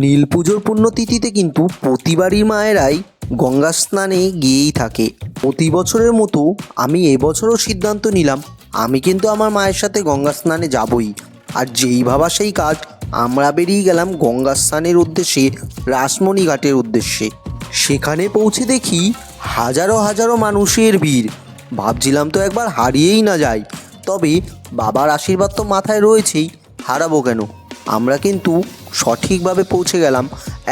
নীল পুজোর পুণ্যতিথিতে কিন্তু প্রতিবারই মায়েরাই গঙ্গা স্নানে গিয়েই থাকে। প্রতি বছরের মতো আমি এবছরও সিদ্ধান্ত নিলাম আমি কিন্তু আমার মায়ের সাথে গঙ্গা স্নানে যাবই। আর যেই ভাবা সেই কাজ, আমরা বেরিয়ে গেলাম গঙ্গা স্নানের উদ্দেশ্যে রাসমণি ঘাটের উদ্দেশ্যে। সেখানে পৌঁছে দেখি হাজারো হাজারো মানুষের ভিড়। ভাবছিলাম তো একবার হারিয়েই না যাই, তবে বাবার আশীর্বাদ তো মাথায় রয়েছেই, হারাবো কেন। আমরা কিন্তু সঠিকভাবে পৌঁছে গেলাম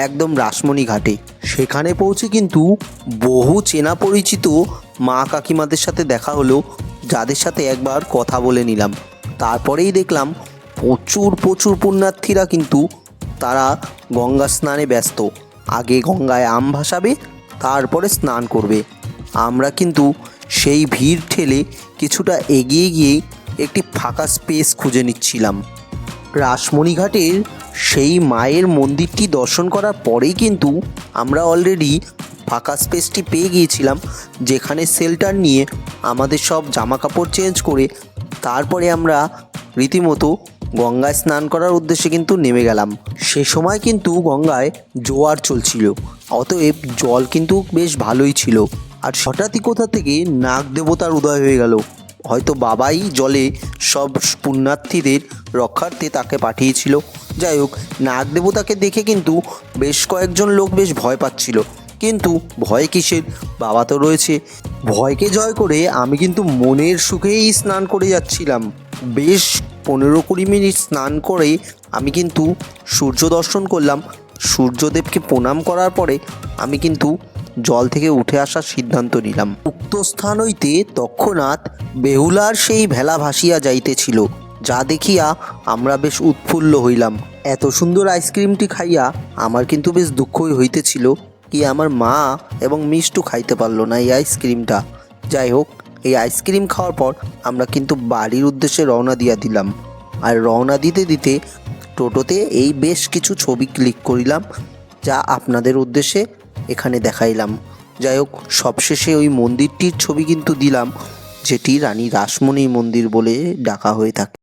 একদম রাসমণি ঘাটে। সেখানে পৌঁছে কিন্তু বহু চেনা পরিচিত মা কাকিমাদের সাথে দেখা হলো, যাদের সাথে একবার কথা বলে নিলাম। তারপরেই দেখলাম প্রচুর প্রচুর পুণ্যার্থীরা কিন্তু তারা গঙ্গা স্নানে ব্যস্ত। আগে গঙ্গায় আম ভাসাবে, তারপরে স্নান করবে। আমরা কিন্তু সেই ভিড় ঠেলে কিছুটা এগিয়ে গিয়ে একটি ফাঁকা স্পেস খুঁজে নিচ্ছিলাম। রাসমণি ঘাটের সেই মায়ের মন্দিরটি দর্শন করার পরেই কিন্তু আমরা অলরেডি ফাঁকা স্পেসটি পেয়ে গিয়েছিলাম, যেখানে শেল্টার নিয়ে আমাদের সব জামা কাপড় চেঞ্জ করে তারপরে আমরা রীতিমতো গঙ্গায় স্নান করার উদ্দেশ্যে কিন্তু নেমে গেলাম। সে সময় কিন্তু গঙ্গায় জোয়ার চলছিল, অতএব জল কিন্তু বেশ ভালোই ছিল। আর হঠাৎই কোথা থেকে নাগ দেবতার উদয় হয়ে গেল। হয়তো বাবাই জলে সব পুণ্যার্থীদের রক্ষার্থে তাকে পাঠিয়েছিল। যাই হোক, নাগ দেবতাকে দেখে কিন্তু বেশ কয়েকজন লোক বেশ ভয় পাচ্ছিল, কিন্তু ভয় কিসের, বাবা তো রয়েছে। ভয়কে জয় করে আমি কিন্তু মনের সুখেই স্নান করে যাচ্ছিলাম। বেশ 15-20 মিনিট স্নান করে আমি কিন্তু সূর্য দর্শন করলাম। সূর্যদেবকে প্রণাম করার পরে আমি কিন্তু জল থেকে উঠে আসার সিদ্ধান্ত নিলাম। উক্ত স্থান হইতে তৎক্ষণাৎ বেহুলার সেই ভেলা ভাসিয়া যাইতেছিল, যা দেখিয়া আমরা বেশ উৎফুল্ল হইলাম। এত সুন্দর আইসক্রিমটি খাইয়া আমার কিন্তু বেশ দুঃখই হইতেছিল কি আমার মা এবং মিষ্টু খাইতে পারলো না এই আইসক্রিমটা। যাই হোক, এই আইসক্রিম খাওয়ার পর আমরা কিন্তু বাড়ির উদ্দেশ্যে রওনা দিয়া দিলাম। আর রওনা দিতে দিতে টোটোতে এই বেশ কিছু ছবি ক্লিক করিলাম, যা আপনাদের উদ্দেশ্যে এখানে দেখাইলাম। যাই হোক, সবশেষে ওই মন্দিরটির ছবি কিন্তু দিলাম, যেটি রানী রাসমণির মন্দির বলে ডাকা হয়ে থাকে।